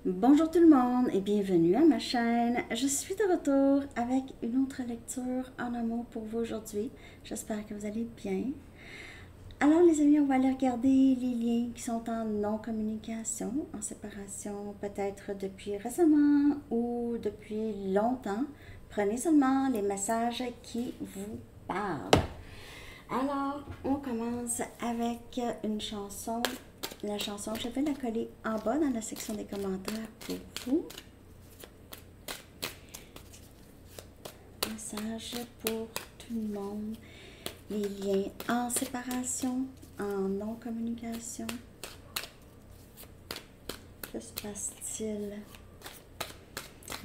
Bonjour tout le monde et bienvenue à ma chaîne. Je suis de retour avec une autre lecture en amour pour vous aujourd'hui. J'espère que vous allez bien. Alors les amis, on va aller regarder les liens qui sont en non-communication, en séparation, peut-être depuis récemment ou depuis longtemps. Prenez seulement les messages qui vous parlent. Alors, on commence avec une chanson. La chanson, je vais la coller en bas dans la section des commentaires pour vous. Message pour tout le monde. Les liens en séparation, en non-communication. Que se passe-t-il?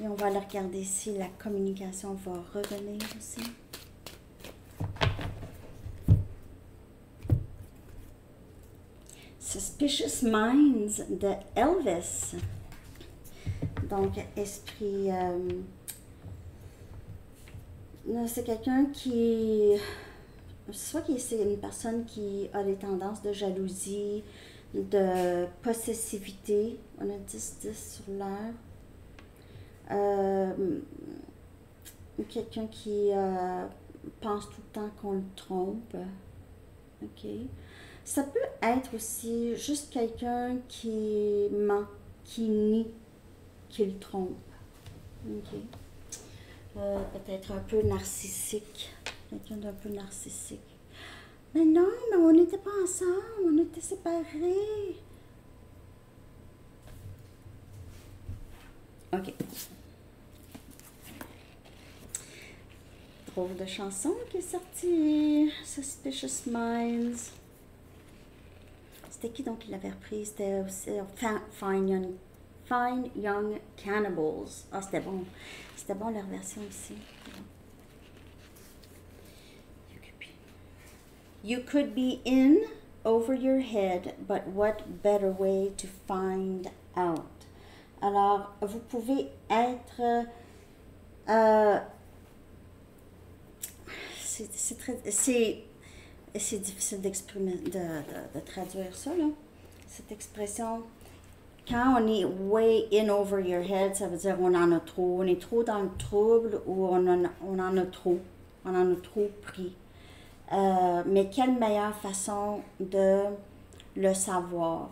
Et on va aller regarder si la communication va revenir aussi. Suspicious Minds de Elvis. Donc, esprit... c'est quelqu'un qui... Soit que c'est une personne qui a des tendances de jalousie, de possessivité. On a 10-10 sur l'air. Quelqu'un qui pense tout le temps qu'on le trompe. OK. Ça peut être aussi juste quelqu'un qui ment, qui nie qu'il trompe. OK. Peut-être un peu narcissique. Quelqu'un d'un peu narcissique. Mais non, mais on n'était pas ensemble, on était séparés. OK. Drôle de chanson qui est sortie. Suspicious Minds. C'était qui donc qui l'avait reprise? C'était aussi Fine Young Cannibals. Ah, c'était bon. C'était bon leur version aussi. You could be in over your head, but what better way to find out? Alors, vous pouvez être... c'est difficile d'exprimer, de traduire ça, là. Cette expression, quand on est way in over your head, ça veut dire on en a trop, on est trop dans le trouble ou on en a trop, on en a trop pris. Mais quelle meilleure façon de le savoir?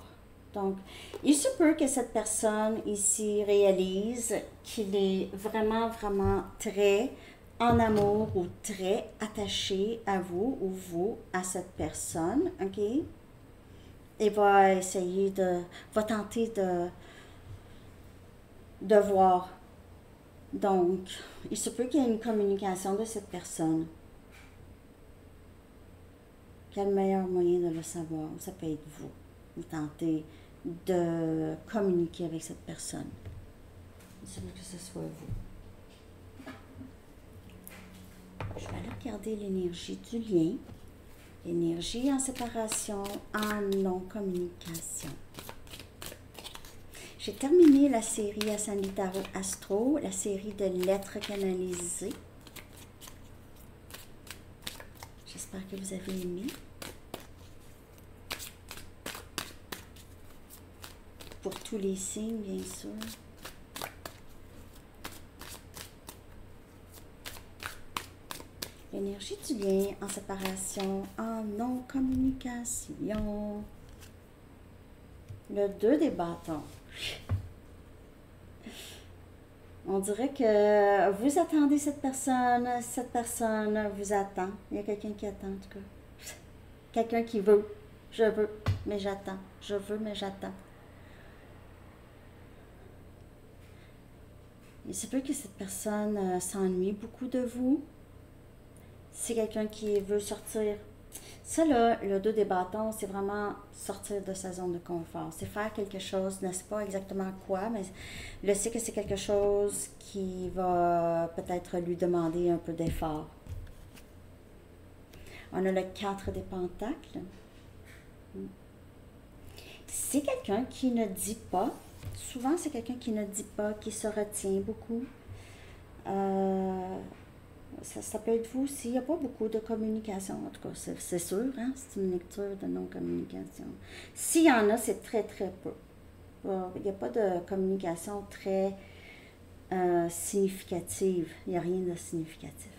Donc, il se peut que cette personne ici réalise qu'il est vraiment, vraiment très en amour ou très attaché à vous ou vous à cette personne, OK? Et va essayer va tenter de voir. Donc, il se peut qu'il y ait une communication de cette personne. Quel meilleur moyen de le savoir? Ça peut être vous. Vous tentez de communiquer avec cette personne. Il se peut que ce soit vous. Je vais aller regarder l'énergie du lien. L'énergie en séparation, en non-communication. J'ai terminé la série Ascending Tarot Astro, la série de lettres canalisées. J'espère que vous avez aimé. Pour tous les signes, bien sûr. L'énergie du lien en séparation, en non-communication. Le 2 des bâtons. On dirait que vous attendez cette personne vous attend. Il y a quelqu'un qui attend, en tout cas. Quelqu'un qui veut. Je veux, mais j'attends. Je veux, mais j'attends. Il se peut que cette personne s'ennuie beaucoup de vous. C'est quelqu'un qui veut sortir. Ça, là, le 2 des bâtons, c'est vraiment sortir de sa zone de confort. C'est faire quelque chose, n'est-ce pas exactement quoi, mais je sais que c'est quelque chose qui va peut-être lui demander un peu d'effort. On a le 4 des pentacles. C'est quelqu'un qui ne dit pas. Souvent, c'est quelqu'un qui ne dit pas, qui se retient beaucoup. Ça peut être vous aussi. Il n'y a pas beaucoup de communication, en tout cas, c'est sûr, hein? C'est une lecture de non-communication. S'il y en a, c'est très, très peu. Il n'y a pas de communication très significative. Il n'y a rien de significatif.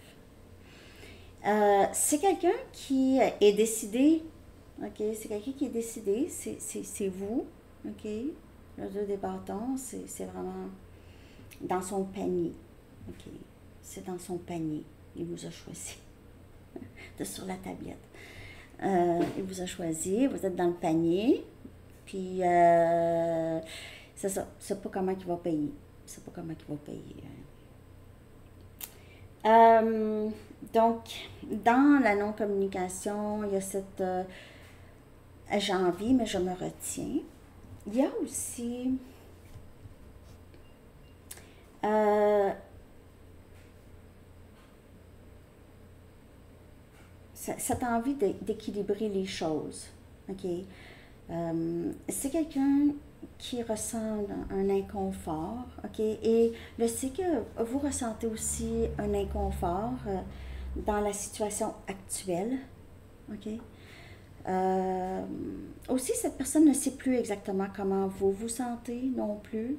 C'est quelqu'un qui est décidé. OK? C'est quelqu'un qui est décidé. C'est vous. OK? Le 2 des bâtons, c'est vraiment dans son panier. OK? C'est dans son panier. Il vous a choisi. De sur la tablette. Il vous a choisi. Vous êtes dans le panier. Puis, c'est ça. C'est pas comment il va payer. C'est pas comment il va payer. Donc, dans la non-communication, il y a cette j'ai envie, mais je me retiens. Il y a aussi cette envie d'équilibrer les choses. OK? C'est quelqu'un qui ressent un inconfort, OK? Et je sais que vous ressentez aussi un inconfort dans la situation actuelle, OK? Aussi, cette personne ne sait plus exactement comment vous vous sentez non plus.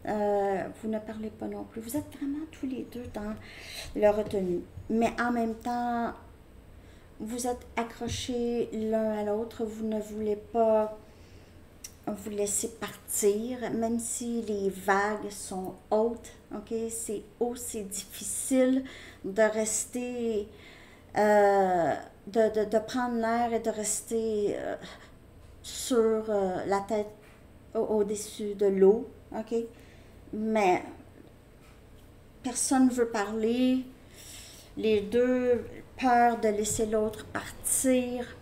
Vous ne parlez pas non plus. Vous êtes vraiment tous les deux dans le retenu. Mais en même temps, vous êtes accrochés l'un à l'autre. Vous ne voulez pas vous laisser partir, même si les vagues sont hautes. OK? C'est haut, c'est difficile de rester, de prendre l'air et de rester sur la tête au-dessus de l'eau. OK? Mais personne ne veut parler. Les deux, peur de laisser l'autre partir.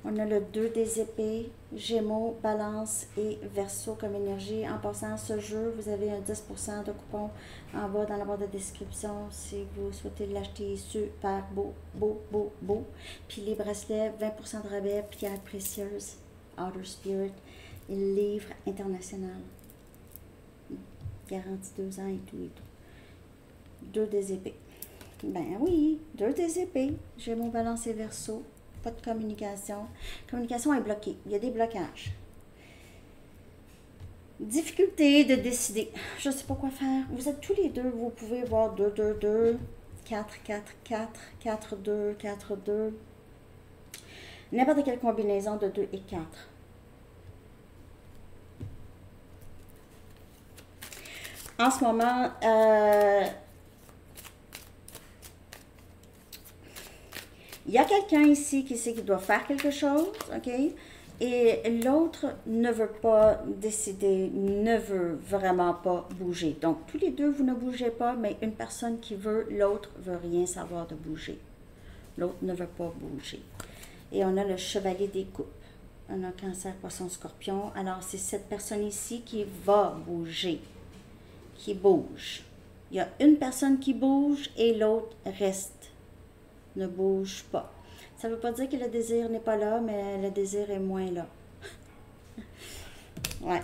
On a le 2 des épées, Gémeaux, Balance et Verseau comme énergie. En passant à ce jeu, vous avez un 10% de coupon en bas dans la barre de description si vous souhaitez l'acheter. Super beau, beau, beau, beau. Puis les bracelets, 20% de rabais, pierres précieuses, Outer Spirit et livre international. Garantie 2 ans et tout et tout. 2 des épées. Ben oui, 2 des épées. Gémeaux, Balance et Verseau. Pas de communication. La communication est bloquée. Il y a des blocages. Difficulté de décider. Je ne sais pas quoi faire. Vous êtes tous les deux. Vous pouvez voir 2, 2, 2, 4, 4, 4, 4, 2, 4, 2. N'importe quelle combinaison de 2 et 4. En ce moment, il y a quelqu'un ici qui sait qu'il doit faire quelque chose, OK? Et l'autre ne veut pas décider, ne veut vraiment pas bouger. Donc, tous les deux, vous ne bougez pas, mais une personne qui veut, l'autre veut rien savoir de bouger. L'autre ne veut pas bouger. Et on a le chevalier des coupes. On a Cancer, Poisson, Scorpion. Alors, c'est cette personne ici qui va bouger, qui bouge. Il y a une personne qui bouge et l'autre reste. Ne bouge pas. Ça ne veut pas dire que le désir n'est pas là, mais le désir est moins là. Ouais.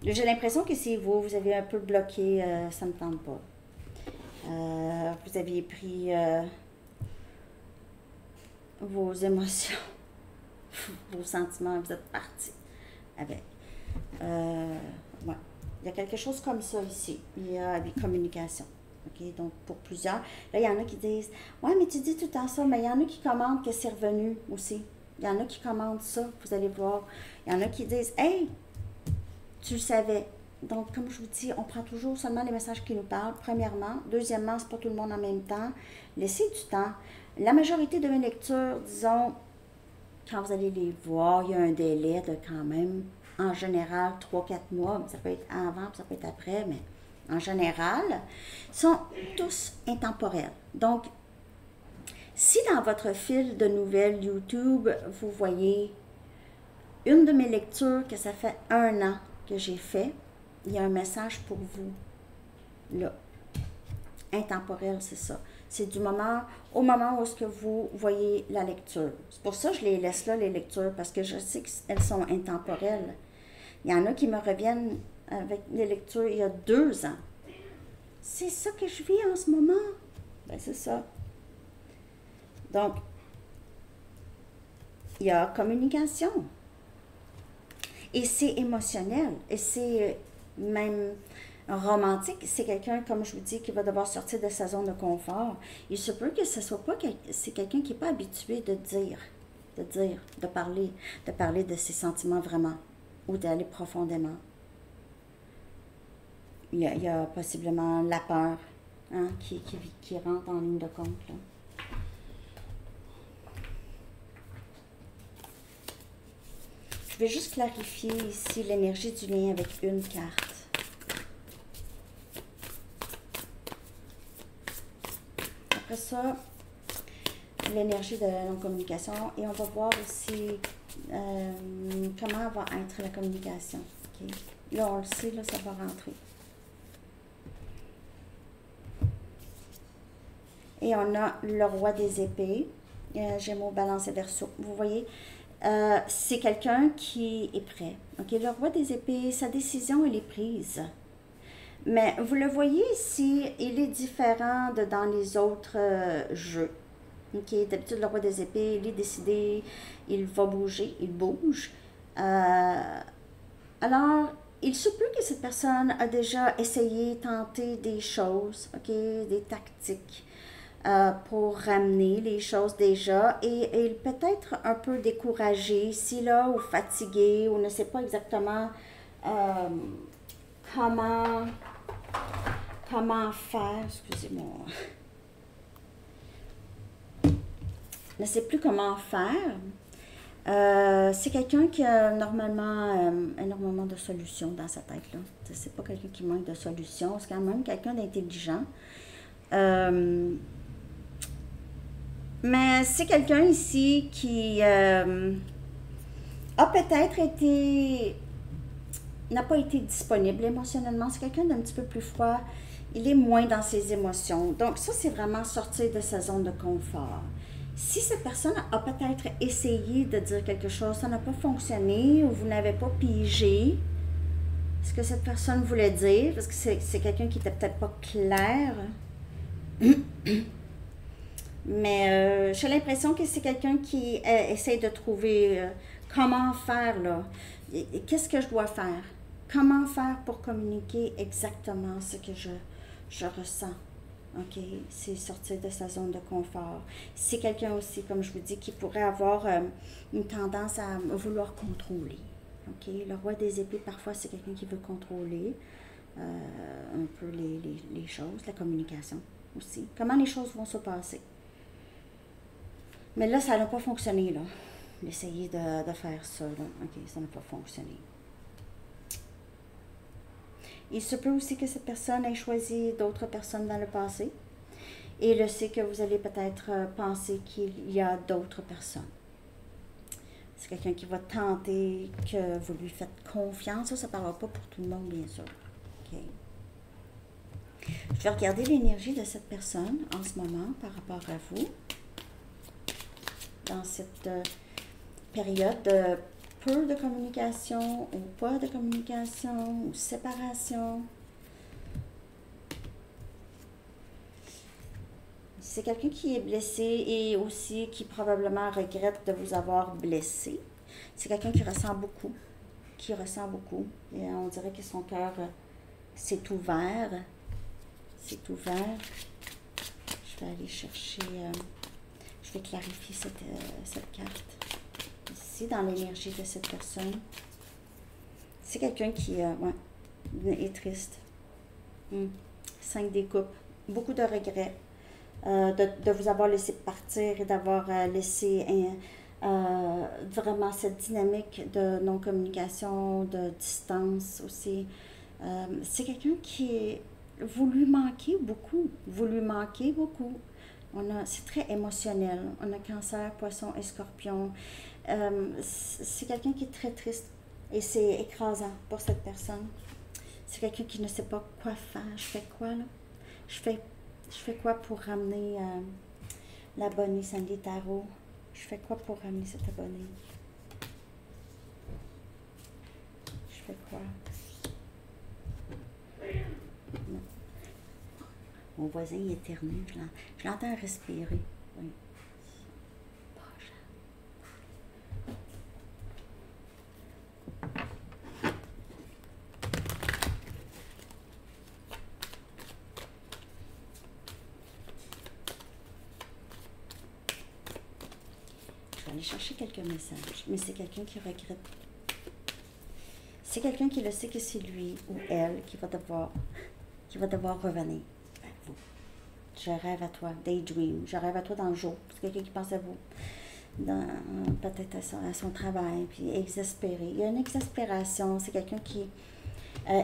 J'ai l'impression que c'est vous, vous avez un peu bloqué, ça ne me tente pas. Vous aviez pris vos émotions, vos sentiments, vous êtes parti avec. Ouais. Il y a quelque chose comme ça ici. Il y a des communications. OK, donc pour plusieurs. Là, il y en a qui disent « Ouais, mais tu dis tout le temps ça. » Mais il y en a qui commentent que c'est revenu aussi. Il y en a qui commentent ça, vous allez voir. Il y en a qui disent « Hey, tu le savais. » Donc, comme je vous dis, on prend toujours seulement les messages qui nous parlent, premièrement. Deuxièmement, c'est pas tout le monde en même temps. Laissez du temps. La majorité de mes lectures, disons, quand vous allez les voir, il y a un délai de quand même, en général, 3-4 mois. Ça peut être avant, ça peut être après, mais en général, sont tous intemporels. Donc, si dans votre fil de nouvelles YouTube, vous voyez une de mes lectures que ça fait 1 an que j'ai fait, il y a un message pour vous, là. Intemporel, c'est ça. C'est du moment, au moment où est-ce que vous voyez la lecture. C'est pour ça que je les laisse là, les lectures, parce que je sais qu'elles sont intemporelles. Il y en a qui me reviennent avec les lectures il y a 2 ans. C'est ça que je vis en ce moment. Ben, c'est ça. Donc, il y a communication. Et c'est émotionnel. Et c'est même romantique. C'est quelqu'un, comme je vous dis, qui va devoir sortir de sa zone de confort. Il se peut que ce soit pas... C'est quelqu'un qui n'est pas habitué de parler de ses sentiments vraiment, ou d'aller profondément. Il y a possiblement la peur, hein, qui rentre en ligne de compte, là. Je vais juste clarifier ici l'énergie du lien avec une carte. Après ça, l'énergie de la non-communication. Et on va voir aussi comment va être la communication. Okay? Là, on le sait, là, ça va rentrer. Et on a le roi des épées, Gémeaux, Balance et Verseau. Vous voyez, c'est quelqu'un qui est prêt. Okay? Le roi des épées, sa décision, elle est prise. Mais vous le voyez ici, il est différent de dans les autres jeux. Okay? D'habitude, le roi des épées, il est décidé, il va bouger, il bouge. Alors, il se peut que cette personne a déjà essayé, tenté des choses, okay? Des tactiques. Pour ramener les choses déjà, et il peut être un peu découragé ici, là, ou fatigué, ou ne sait pas exactement comment faire, excusez-moi, ne sait plus comment faire. C'est quelqu'un qui a normalement énormément de solutions dans sa tête, là. C'est pas quelqu'un qui manque de solutions, c'est quand même quelqu'un d'intelligent. Mais c'est quelqu'un ici qui a peut-être n'a pas été disponible émotionnellement. C'est quelqu'un d'un petit peu plus froid. Il est moins dans ses émotions. Donc ça, c'est vraiment sortir de sa zone de confort. Si cette personne a peut-être essayé de dire quelque chose, ça n'a pas fonctionné, ou vous n'avez pas pigé ce que cette personne voulait dire, parce que c'est quelqu'un qui n'était peut-être pas clair. Mais j'ai l'impression que c'est quelqu'un qui essaie de trouver comment faire, là. Qu'est-ce que je dois faire? Comment faire pour communiquer exactement ce que je ressens? OK? C'est sortir de sa zone de confort. C'est quelqu'un aussi, comme je vous dis, qui pourrait avoir une tendance à vouloir contrôler. OK? Le roi des épées, parfois, c'est quelqu'un qui veut contrôler un peu les choses, la communication aussi. Comment les choses vont se passer. Mais là, ça n'a pas fonctionné, là. D'essayer de faire ça, là. OK, ça n'a pas fonctionné. Il se peut aussi que cette personne ait choisi d'autres personnes dans le passé. Et le sait que vous allez peut-être penser qu'il y a d'autres personnes. C'est quelqu'un qui va tenter que vous lui faites confiance. Ça ne parlera pas pour tout le monde, bien sûr. OK. Je vais regarder l'énergie de cette personne en ce moment par rapport à vous. Dans cette période de peu de communication ou pas de communication ou séparation. C'est quelqu'un qui est blessé et aussi qui probablement regrette de vous avoir blessé. C'est quelqu'un qui ressent beaucoup, Et on dirait que son cœur s'est ouvert. C'est ouvert. Je vais aller chercher... je vais clarifier cette carte. Ici, dans l'énergie de cette personne. C'est quelqu'un qui est triste. 5 des coupes. Beaucoup de regrets. De vous avoir laissé partir et d'avoir laissé vraiment cette dynamique de non-communication, de distance aussi. C'est quelqu'un qui vous lui manquez beaucoup. C'est très émotionnel. On a Cancer, Poisson et Scorpion. C'est quelqu'un qui est très triste et c'est écrasant pour cette personne. C'est quelqu'un qui ne sait pas quoi faire. Je fais quoi, là? Je fais quoi pour ramener l'abonné Sandy Tarot? Je fais quoi pour ramener cet abonné? Je fais quoi? Non. Mon voisin il éternue, je l'entends respirer. Oui. chercher quelques messages, mais c'est quelqu'un qui regrette. C'est quelqu'un qui le sait que c'est lui ou elle qui va devoir revenir vers vous. Je rêve à toi, daydream, je rêve à toi dans le jour. C'est quelqu'un qui pense à vous, peut-être à son travail, puis exaspéré. Il y a une exaspération, c'est quelqu'un qui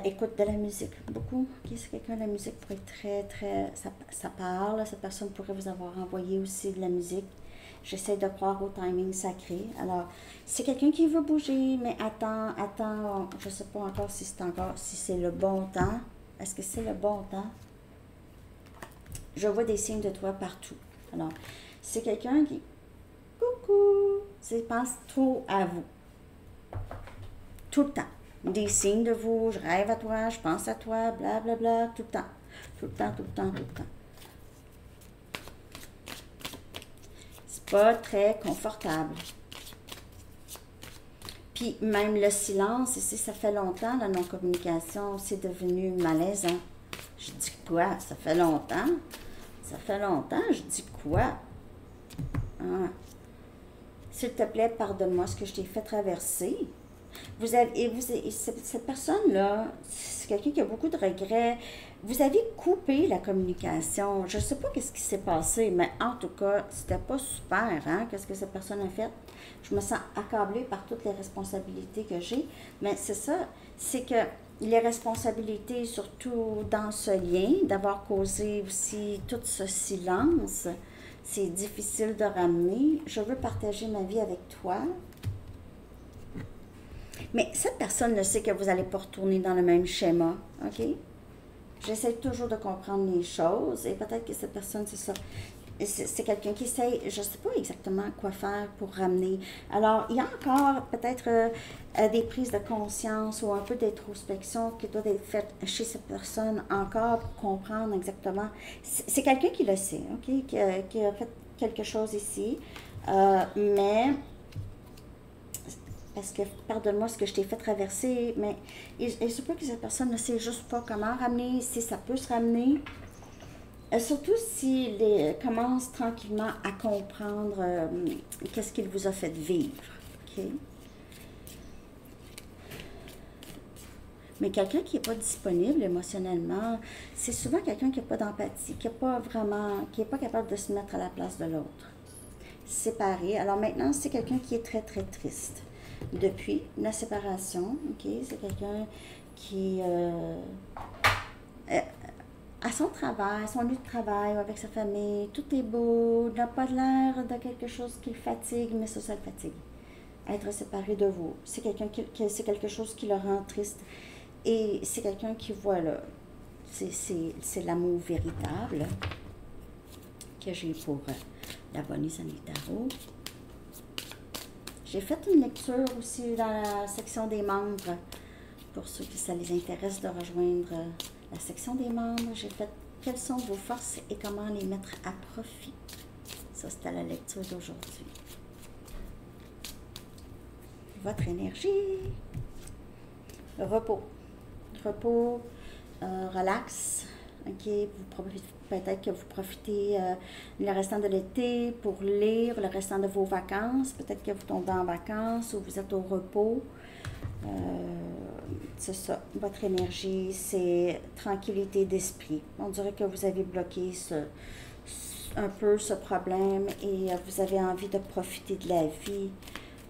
écoute de la musique beaucoup. Okay? C'est quelqu'un, la musique pourrait être très, ça parle. Cette personne pourrait vous avoir envoyé aussi de la musique. J'essaie de croire au timing sacré. Alors, c'est quelqu'un qui veut bouger, mais attends, je ne sais pas encore si c'est le bon temps. Est-ce que c'est le bon temps? Je vois des signes de toi partout. Alors, c'est quelqu'un qui, coucou, pense trop à vous. Tout le temps. Des signes de vous, je rêve à toi, je pense à toi, blablabla, bla, bla, tout le temps. Tout le temps, tout le temps, tout le temps. Pas très confortable. Puis même le silence, ici, ça fait longtemps, la non-communication, c'est devenu malaisant. Je dis quoi? Ça fait longtemps? Ça fait longtemps? Je dis quoi? Ah. S'il te plaît, pardonne-moi ce que je t'ai fait traverser. Cette personne-là, c'est quelqu'un qui a beaucoup de regrets. Vous avez coupé la communication. Je ne sais pas qu'est-ce qui s'est passé, mais en tout cas, c'était pas super, hein, qu'est-ce que cette personne a fait. Je me sens accablée par toutes les responsabilités que j'ai, mais c'est ça, c'est que les responsabilités, surtout dans ce lien, d'avoir causé aussi tout ce silence, c'est difficile de ramener. Je veux partager ma vie avec toi. Mais cette personne le sait que vous n'allez pas retourner dans le même schéma, OK? J'essaie toujours de comprendre les choses et peut-être que cette personne, c'est ça. C'est quelqu'un qui essaie, je ne sais pas exactement quoi faire pour ramener. Alors, il y a encore peut-être des prises de conscience ou un peu d'introspection qui doit être faite chez cette personne encore pour comprendre exactement. C'est quelqu'un qui le sait, OK? Qui a fait quelque chose ici, mais... Parce que, pardonne-moi ce que je t'ai fait traverser, mais il se peut que cette personne ne sait juste pas comment ramener, si ça peut se ramener. Surtout s'il commence tranquillement à comprendre qu'est-ce qu'il vous a fait vivre. OK? Mais quelqu'un qui n'est pas disponible émotionnellement, c'est souvent quelqu'un qui n'a pas d'empathie, qui n'est pas capable de se mettre à la place de l'autre. Séparé. Alors maintenant, c'est quelqu'un qui est très, très triste. Depuis la séparation, OK? C'est quelqu'un qui, à son travail, son lieu de travail, avec sa famille, tout est beau, n'a pas l'air de quelque chose qui le fatigue, mais ça le fatigue. Être séparé de vous, c'est c'est quelque chose qui le rend triste. Et c'est quelqu'un qui voit là, c'est l'amour véritable que j'ai pour la bonne Isanil Tarot. J'ai fait une lecture aussi dans la section des membres. Pour ceux qui ça les intéresse de rejoindre la section des membres, j'ai fait quelles sont vos forces et comment les mettre à profit. Ça, c'était la lecture d'aujourd'hui. Votre énergie. Repos. Repos, relax. OK, peut-être que vous profitez le restant de l'été pour lire, le restant de vos vacances. Peut-être que vous tombez en vacances ou vous êtes au repos. C'est ça, votre énergie, c'est tranquillité d'esprit. On dirait que vous avez bloqué un peu ce problème et vous avez envie de profiter de la vie,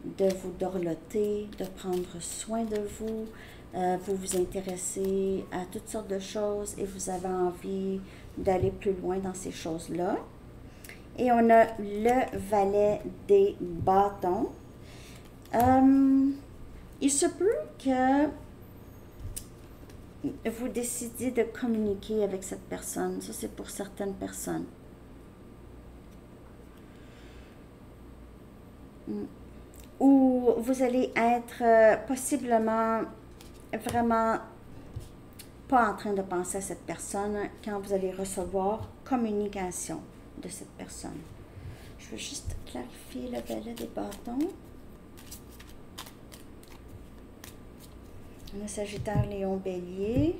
de vous dorloter, de prendre soin de vous. Vous vous intéressez à toutes sortes de choses et vous avez envie d'aller plus loin dans ces choses-là. Et on a le valet des bâtons. Il se peut que vous décidiez de communiquer avec cette personne. Ça, c'est pour certaines personnes. Ou vous allez être possiblement vraiment pas en train de penser à cette personne quand vous allez recevoir communication de cette personne. Je veux juste clarifier le valet des bâtons. On a Sagittaire, Lion, Bélier.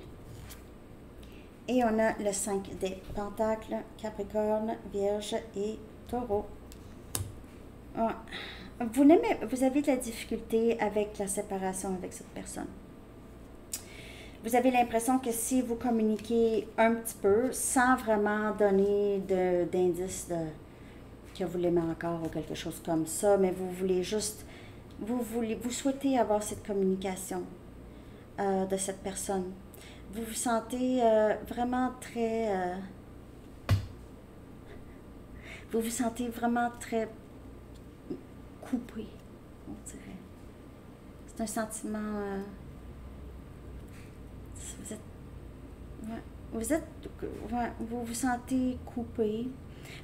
Et on a le 5 des Pentacles, Capricorne, Vierge et Taureau. Ah, vous avez de la difficulté avec la séparation avec cette personne. Vous avez l'impression que si vous communiquez un petit peu, sans vraiment donner d'indices que vous l'aimez encore ou quelque chose comme ça, mais vous voulez juste, vous souhaitez avoir cette communication de cette personne. Vous vous sentez vraiment très, vous vous sentez vraiment très coupé, on dirait. C'est un sentiment, vous vous sentez coupé.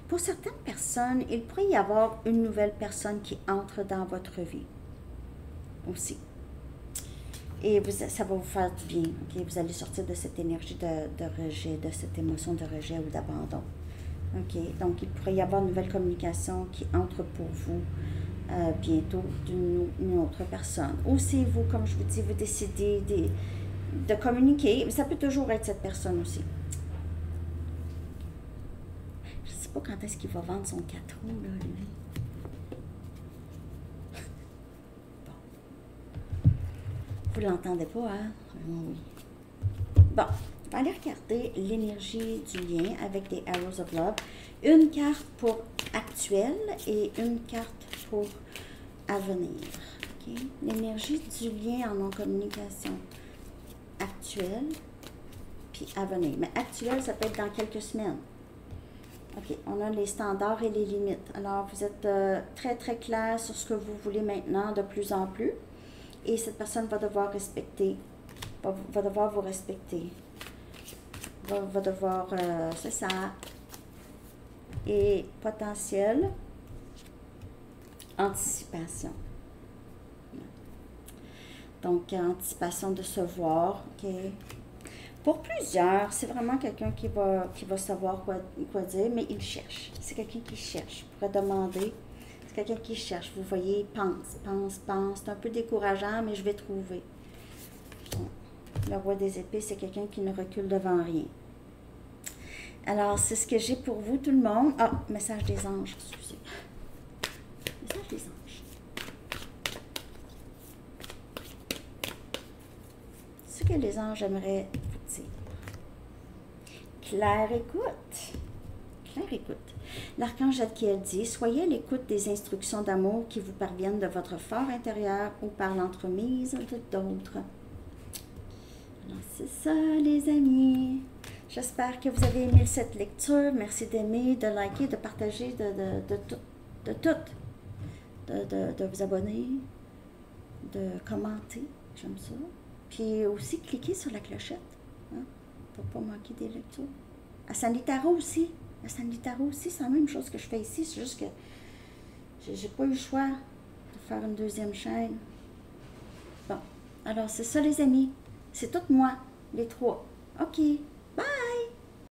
Pour certaines personnes, il pourrait y avoir une nouvelle personne qui entre dans votre vie aussi. Et ça va vous faire du bien. Okay? Vous allez sortir de cette énergie de rejet, de cette émotion de rejet ou d'abandon. Okay? Donc, il pourrait y avoir une nouvelle communication qui entre pour vous bientôt d'une autre personne. Ou si vous, comme je vous dis, vous décidez de communiquer, mais ça peut toujours être cette personne aussi. Je ne sais pas quand est-ce qu'il va vendre son 4 roues, là, lui. Bon. Vous l'entendez pas, hein? Oui. Bon, on va aller regarder l'énergie du lien avec des Arrows of Love. Une carte pour actuel et une carte pour avenir. Okay? L'énergie du lien en non-communication. Actuel, puis à venir. Mais actuel, ça peut être dans quelques semaines. OK, on a les standards et les limites. Alors, vous êtes très, très clair sur ce que vous voulez maintenant de plus en plus. Et cette personne va devoir respecter, va devoir vous respecter. Va devoir, c'est ça. Et potentiel, anticipation. Donc, anticipation de se voir, OK? Pour plusieurs, c'est vraiment quelqu'un qui va savoir quoi dire, mais il cherche. C'est quelqu'un qui cherche. Je pourrais demander. C'est quelqu'un qui cherche. Vous voyez, pense. C'est un peu décourageant, mais je vais trouver. Bon. Le roi des épées, c'est quelqu'un qui ne recule devant rien. Alors, c'est ce que j'ai pour vous, tout le monde. Ah, message des anges, excusez. Message des anges. Ce que les anges aimeraient vous dire. Claire écoute. Claire écoute. L'archange Zadkiel dit, soyez à l'écoute des instructions d'amour qui vous parviennent de votre fort intérieur ou par l'entremise de d'autres. Alors, c'est ça, les amis. J'espère que vous avez aimé cette lecture. Merci d'aimer, de liker, de partager, de vous abonner, de commenter. J'aime ça. Puis aussi, cliquez sur la clochette hein, pour ne pas manquer des lectures. À Sandy Tarot aussi. À Sandy Tarot aussi, c'est la même chose que je fais ici. C'est juste que j'ai pas eu le choix de faire une deuxième chaîne. Bon, alors c'est ça les amis. C'est tout moi, les trois. OK.